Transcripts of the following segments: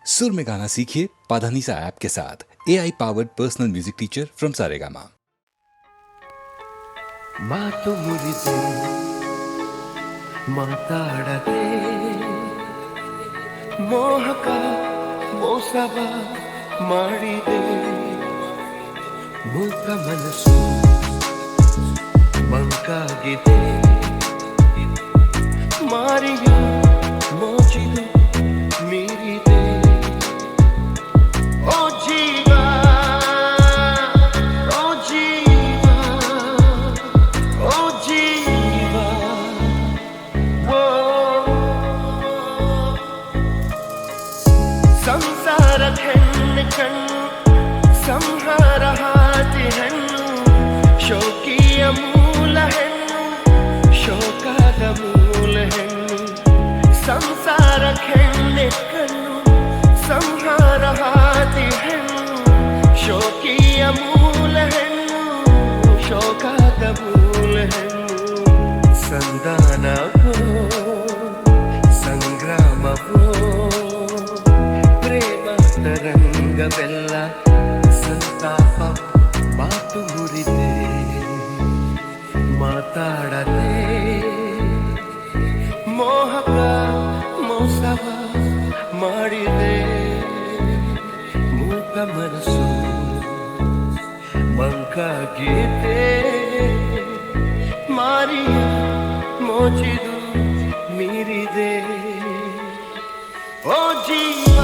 सुर में गाना सीखिए पाधानीसा ऐप के साथ। AI powered personal music teacher from Saregama. ಮಾತು ಮುರಿದು ಮಾತಾಡದೆ ಮೋಹಕ ಮೋಸವ ಮಾಡಿದೆ ಮೂಕ ಮನಸ್ಸು ಮಂಕಾಗಿದೆ ಮಾರಿಯ ಮೋಚಿದು ಮೀರಿದೆ ಓ ಜೀವ ಸಂಹಾರ ಹಾದಿ ಹೆಣ್ಣು ಶೋಕಿಯ ಮೂಲ ಹೆಣ್ಣು ಶೋಕದ ಮೂಲ ಹೆಣ್ಣು ಸಂಸಾರ ಹೆಣ್ಣೆ ಕಣ್ಣು ಸಂಹಾರ ಹಾದಿ ಹೆಣ್ಣು ಶೋಕಿಯ ಮೂಲ ಹೆಣ್ಣು ಶೋಕದ ಮೂಲ ಹೆಣ್ಣು ಸಂಧಾನವೋ ಸಂಗ್ರಾಮವೋ ಪ್ರೇಮ ತರಂಗವೆಲ್ಲ ಸಂತಾಪ ಮಾತು ಮುರಿದೆ ಮಾತಾಡದೆ ಮೋಹಕ ಮೋಸವ ಮಾಡಿದೆ ಮೂಕ ಮನಸ್ಸು ಮಂಕಾಗಿದೆ ಮಾರಿಯ ಮೋಚಿದು ಮೀರಿದೆ ಓ ಜೀವ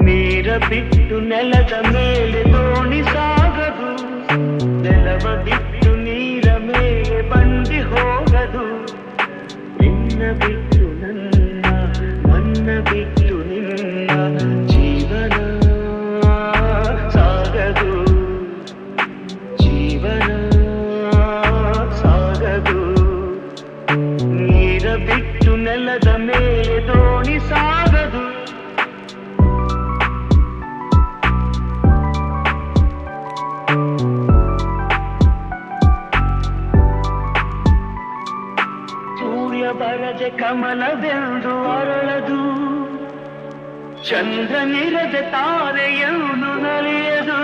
ನೀರ ಬಿಟ್ಟು ನೆಲದ ಮೇಲೆ ದೋಣಿ ಸಾಗದು ನೆಲವ ಬಿಟ್ಟು ನೀರ ಮೇಲೆ ಬಂಡಿ ಹೋಗದು ನಿನ್ನ ಬಿಟ್ಟು ನನ್ನ ಬಿಟ್ಟು ನಿನ್ನ ಜೀವನ ಸಾಗದು ಜೀವನ ಸಾಗದು ನೀರ ಬಿಟ್ಟು ನೆಲದ ಮೇಲೆ ದೋಣಿ ಸಾಗದು ಬರದೆ ಕಮಲವೆಂದು ಅರಳದು ಚಂದ್ರನಿರದೆ ತಾರೆಯನ್ನು ನಲಿಯದು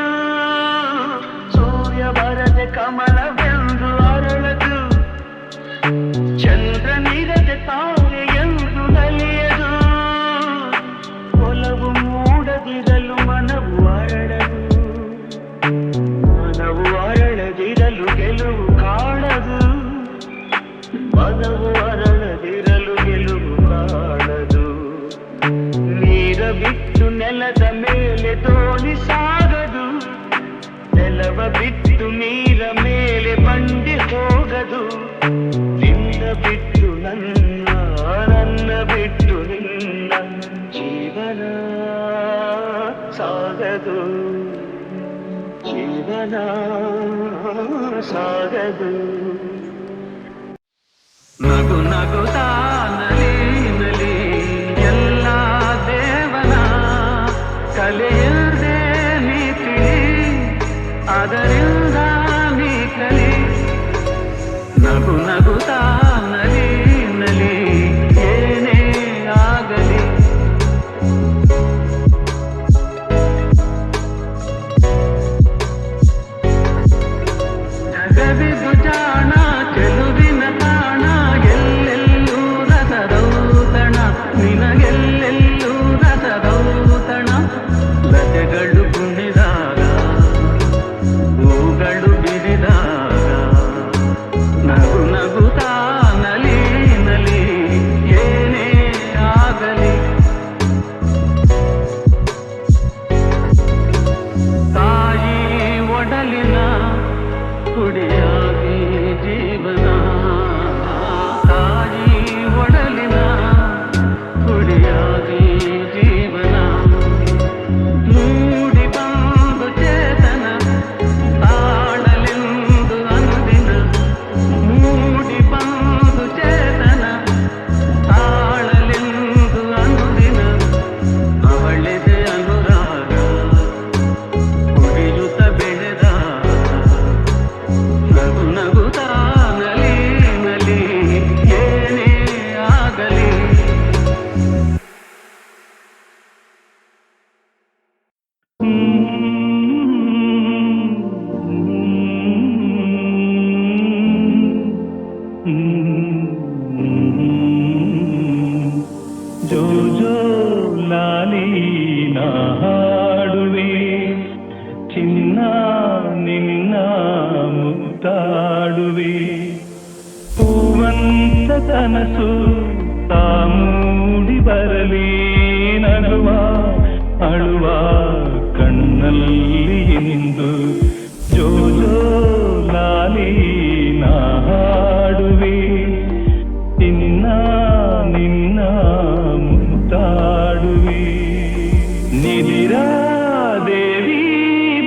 ಸೂರ್ಯ ಬರದೆ ಕಮಲವೆಂದು ಅರಳದು ಚಂದ್ರನಿರದೆ ತಾರೆಯನ್ನು ನಲಿಯದು ಒಲವು ಮೂಡದಿರಲು ಮನವು ಅರಳದು ಮನವು ಅರಳದಿರಲು ಗೆಲುವು ಕಾಣದು. ನೀರ ಬಿಟ್ಟು ನೆಲದ ಮೇಲೆ ದೋಣಿ ಸಾಗದು. ನೆಲವ ಬಿಟ್ಟು ನೀರ ಮೇಲೆ ಬಂಡಿ ಹೋಗದು. ನಿನ್ನ ಬಿಟ್ಟು ನನ್ನ, ನನ್ನ ಬಿಟ್ಟು ನಿನ್ನ ಜೀವನ ಸಾಗದು. ಜೀವನ ಸಾಗದು. ನಗು ನಗುತ್ತಾ ನಲಿ ನಲಿ ಎಲ್ಲ ದೇವನ ಕಲೆಯದೆ ನೀ ತಿಳಿ, ಅದರಿಂದ ನೀ ಕಲಿ. ನಗು ನಗುತ್ತಾ ನಲಿ ನಲಿ ಏನೇ ಆಗಲಿ. ಜಗವಿದು ಜಾಣ ಚೆಲುವಿನ ತಾಣ, ಎಲ್ಲೆಲ್ಲೂ ರಸದೌತಣ, ನಿನಗೆಲ್ಲೆಲ್ಲೂ ರಸದೌತಣ. ಲತೆಗಳು ಕುಣಿದಾಗ, ಹೂಗಳು ಬಿರಿದಾಗ, ನಗು ನಗುತ್ತಾ ನಲಿ ನಲಿ ಏನೇ ಆಗಲಿ. ತಾಯಿ ಒಡಲಿನ ಕುಡಿಯಾಗಿ ಜೀವನ, ತಾಯಿ ಒಡಲಿನ ಕುಡಿಯಾಗಿ ಜೀವನ. ಮೂಡಿ ಬಂದು ಚೇತನ ತಾಳಲೆಂದು ಅನುದಿನ, ಮೂಡಿ ಬಂದು ಚೇತನ ತಾಳಲೆಂದು ಅನುದಿನ. ಅವಳಿದೆ ಅನುರಾಗ ಕುಡಿಯುತ್ತ ಬೆಳೆದಾಗ, ನಗು ನಗುತ್ತಾ ನಲಿ ನಲಿ ಏನೇ ಆಗಲಿ. ಜೋ ಜೋ ಲಾಲಿ ನಾ ಹಾಡುವೆ, ಚಿನ್ನ ನಿನ್ನ ಮುತ್ತಾಡುವೆ. ಹೂವಂತ ಕನಸು ತಾ ಮೂಡಿ ಬರಲಿ, ನಗುವ ಅಳುವ ಕಣ್ಣಲ್ಲಿ ನಿಂದು. ಜೋ ಜೋ ಲಾಲಿ ನಾ ಹಾಡುವೆ, ಚಿನ್ನ ನಿನ್ನ ಮುತ್ತಾಡುವೆ. ನಿದಿರಾ ದೇವಿ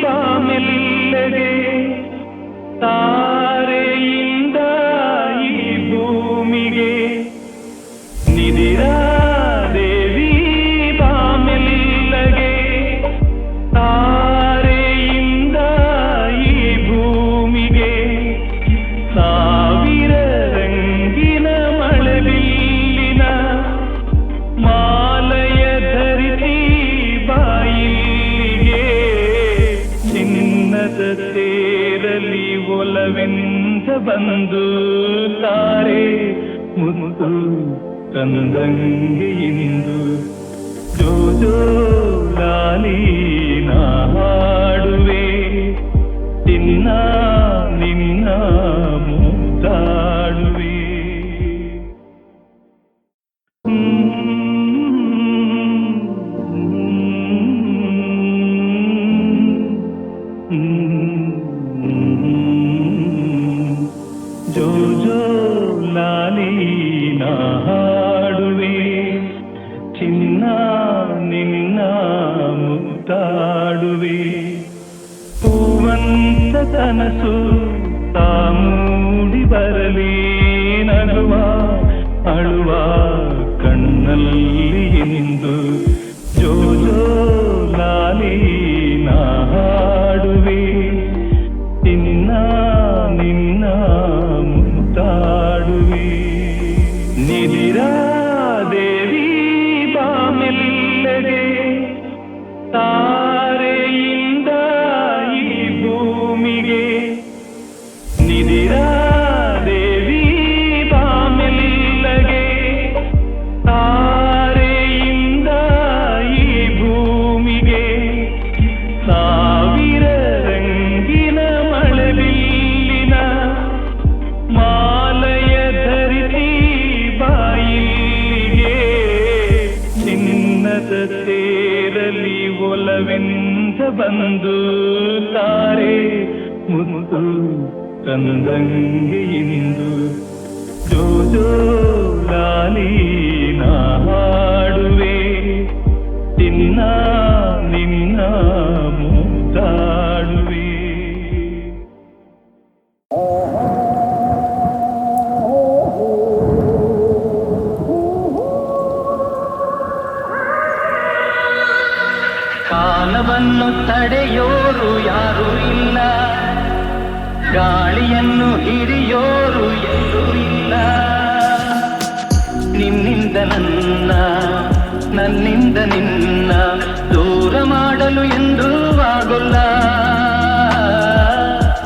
ಬಾಮೆಲ್ಲಗೆ, ತಾರೆಯಿಂದ ಈ ಭೂಮಿಗೆ. ನಿದಿರಾ ದೇವಿ ಬಾಮೆಲ್ಲಗೆ, ತಾರೆಯಿಂದ ಈ ಭೂಮಿಗೆ. ಸಾವಿರ ರಂಗಿನ ಮಳೆಬಿಲ್ಲಿನ ಮಾಲಯ ಧರಿಸಿ ಬಾಯಿಗೆ. ಚಿನ್ನದ ತೇರಲಿ ಒಲವೆಂದ ಬಂದು ತಾರೆ ಮುತ್ತು ತಂದಂಗೆ ಇಂದು. ಜೋ ಜೋ ಲಾಲಿ ನಾ ಹಾಡುವೆ, ಚಿನ್ನ ನಿನ್ನ ಮುತ್ತಾಡುವೆ. ಜೋ ಜೋ ಲಾಲಿ ನಾ ಹಾಡುವೆ, ಚಿನ್ನ ನಿನ್ನ ಮುತ್ತಾಡುವೆ. ಹೂವಂತ ಕನಸು ತಾ ಮೂಡಿ ಬರಲಿ, ನಗುವ ಅಳುವ ಕಣ್ಣಲ್ಲಿ ನಿಂದು. ಜೋ ಜೋ ಲಾಲಿ ನಾ ಹಾಡುವೆ, ಚಿನ್ನ ನಿನ್ನ ಮುತ್ತಾಡುವೆ. ನಿದಿರಾ ದೇವಿ ಬಾಮೆಲ್ಲಗೆ, ತಾರೆಯಿಂದ ಈ ಭೂಮಿಗೆ. ನಿದಿರಾ ದೇವಿ ಬಾಮೆಲ್ಲಗೆ, ತಾರೆಯಿಂದ ಈ ಭೂಮಿಗೆ. ಸಾವಿರ ರಂಗ ಬಂದು ತಾರೆ ಮುತ್ತು ತಂದಂಗೆ ಇಂದು ಜೋ ಜೋ ಲಾಲಿ ನಾ ಹಾಡುವೆ ನಿನ್ನ ನಿನ್ನ ಮುದ್ದಾಡುವೆ. ಕಾಲವನ್ನು ತಡೆಯೋರು ಯಾರೂ ಇಲ್ಲ, ಗಾಳಿಯನ್ನು ಹಿಡಿಯೋರು ಎಲ್ಲೂ ಇಲ್ಲ. ನಿನ್ನಿಂದ ನನ್ನ, ನನ್ನಿಂದ ನಿನ್ನ ದೂರ ಮಾಡಲು ಎಂದೂ ಆಗೋಲ್ಲ.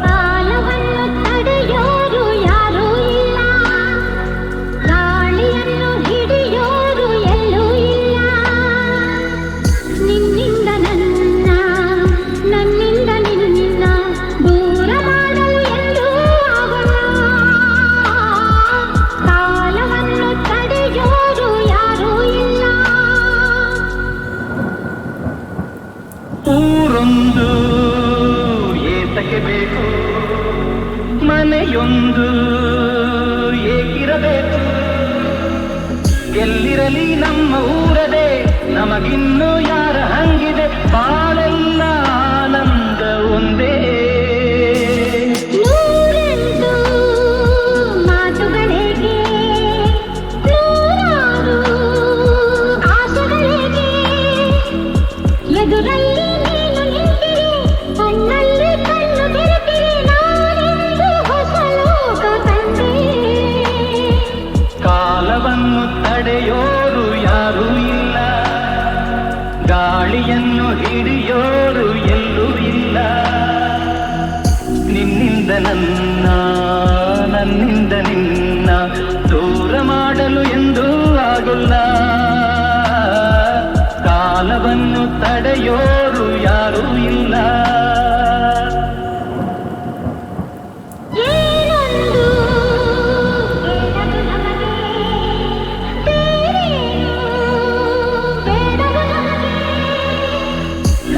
ಕಾಲವನ್ನು ತಡೆಯೋರು ಯಾರೂ ಇಲ್ಲ, ಗಾಳಿಯನ್ನು ಹಿಡಿಯೋರು ಎಲ್ಲೂ ಇಲ್ಲ. ನಿನ್ನಿಂದ ನನ್ನ, ನನ್ನಿಂದ ನಿನ್ನ ದೂರ ಮಾಡಲು ಎಂದೂ ಆಗೋಲ್ಲ. ಕಾಲವನ್ನು ತಡೆಯೋರು ಯಾರೂ ಇಲ್ಲ. ಊರೊಂದು ಏತಕ್ಕೆ ಬೇಕು, ಮನೆಯೊಂದು ಏಕಿರಬೇಕು. ಎಲ್ಲಿರಲಿ ನಮ್ಮ ಊರದೇ, ನಮಗಿನ್ನು ಯಾರ ಹಂಗಿದೆ. ಬಾಳೆಲ್ಲ ಆನಂದ ಒಂದೇ. ನೂರೆಂಟು ಮಾತುಗಳಿಗೆ, ನೂರಾರು ಆಸೆಗಳಿಗೆ, ಎದುರಲ್ಲಿ ನೀನು ನಿಂತಿರಿ, ಕಣ್ಣಲ್ಲಿ ಕಣ್ಣು ಬೆರೆತಿರಿ, ನಾನೆಂದು ಹೊಸ ಲೋಕ ಕಂಡೆ. ಕಾಲವನ್ನು ತಡೆಯೋರು ಯಾರೂ ಇಲ್ಲ, ಗಾಳಿಯನ್ನು ಹಿಡಿಯೋರು ಎಲ್ಲೂ ಇಲ್ಲ. ನಿನ್ನಿಂದ ನನ್ನ, ನನ್ನಿಂದ ನಿನ್ನ ದೂರ ಮಾಡಲು ಎಂದೂ ಆಗೋಲ್ಲ. ಕಾಲವನ್ನು ತಡೆಯೋರು ಯಾರೂ ಇಲ್ಲ. ಏನೊಂದು ಬೇಡವು ನಮಗೆ, ಬೇರೇನು ಬೇಡವು ನಮಗೆ.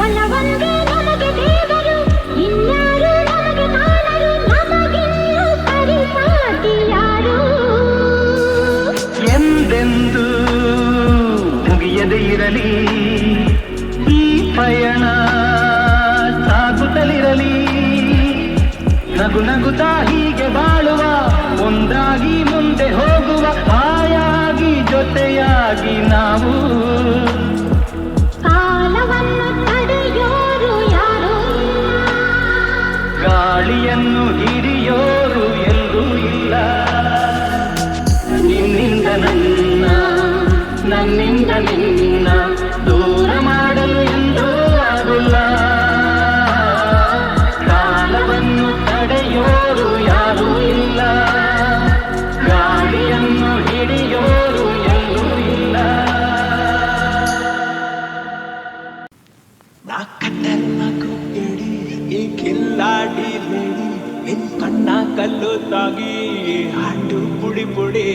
ಒಲವೊಂದೇ ನಮಗೆ ದೇವರು, ಇನ್ಯಾರು ನಮಗೆ ಕಾಣರು. ನಮಗಿನ್ನು ಸರಿಸಾಟಿ ಯಾರು? ಎಂದೆಂದು ಮುಗಿಯದೇ ಇರಲಿ ಈ ಪಯಣ, ಸಾಗುತ್ತಲಿರಲಿ. ನಗು ನಗುತ್ತಾ ಹೀಗೆ ಬಾಳುವ, ಒಂದಾಗಿ ಮುಂದೆ ಹೋಗುವ, ಹಾಯಾಗಿ ಜೊತೆಯಾಗಿ ನಾವು. ಕಾಲವನ್ನು ತಡೆಯೋರು ಯಾರೂ ಇಲ್ಲ, ಗಾಳಿಯನ್ನು ಹಿಡಿಯೋರು ಎಲ್ಲೂ ಇಲ್ಲ. ನಿನ್ನಿಂದ ನನ್ನ, ನನ್ನಿಂದ ನಿನ್ನ ದೂರ ಮಾಡಲು ಎಂದೂ ಆಗೋಲ್ಲ. ಕಾಲವನ್ನು ತಡೆಯೋರು ಯಾರೂ ಇಲ್ಲ, ಗಾಳಿಯನ್ನು ಹಿಡಿಯೋರು ಎಲ್ಲೂ ಇಲ್ಲ. ನಾ ಕಣ್ಣು ಕೇಳಿ ಈ ಕಿಲ್ಲಾಡಿ ಬೇಡಿ, ನಿನ್ ಕಣ್ಣ ಕಲ್ಲು ತಾಗಿ ಹಾಡು ಪುಡಿ ಪುಡಿ.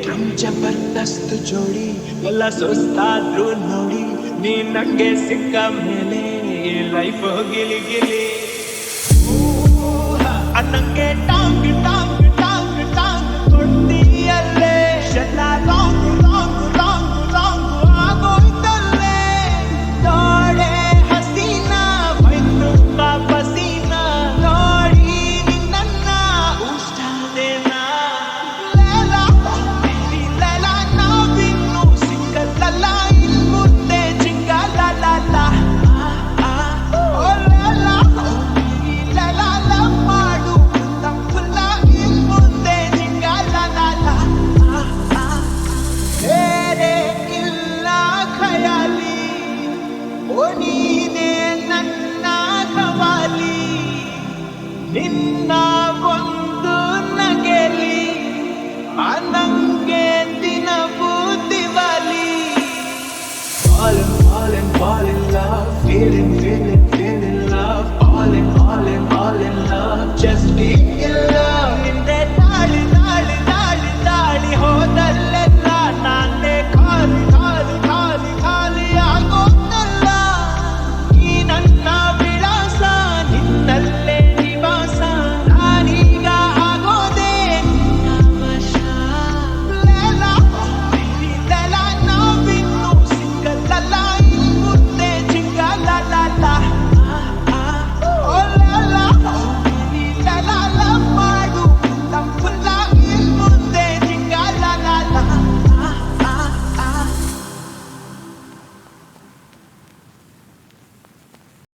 ನಮ್ ಜಬರ್ದಸ್ತ್ ಜೋಡಿ ಎಲ್ಲ ಸುಸ್ತಾದ್ರು ನೋಡಿ, ನೀ ನಂಗೆ ಸಿಕ್ಕ ಮೇಲೆ ಲೈಫ್ ಗಿಲಿ ಗಿಲಿ. ಅನ್ನಂಗೆ ಟಾಂಗ್ ಟಾಂಗ್ ಟಾಂಗ್ ಟಾಂಗ್ ಕೊಡ್ತೀಯಲ್ಲೇ, ಎಲ್ಲ ರಾಂಗ್ ರಾಂಗ್ ರಾಂಗ್ ರಾಂಗ್ ಆಗೋಯ್ತಲ್ಲೇ. ನೋಡೆ ಹಸೀನಾ ಬೈತು ಪಸೀನಾ, ನೋಡಿ ನಿನ್ನ ಉಷ್ಟಾದೇನಾ. ಲೇಲಾ ಲೇಲಾ ನಾವಿನ್ನು ಸಿಕ್ಕಲ್ಲ, ಇನ್ ಮುಂದೆ ಜಿಂಗಲಲ್ಲ. ಓ ಲೇಲಾ ಲೇಲಾ ಲವ್ ಮಾಡು ತಪ್ಪಲ್ಲ, ಇನ್ ಮುಂದೆ ಜಿಂಗಲಲ್ಲ. ಬೇರೆ ಇಲ್ಲ ಖಯಾಲಿ, ಓ ನೀನೇ ನನ್ನ ಕವಾಲಿ. ನಿನ್ನ ಒಂದು ನಗೆಲಿ ನಂಗೆ ದಿನವೂ Diwali. Falling, falling, fall in love, feeling, feeling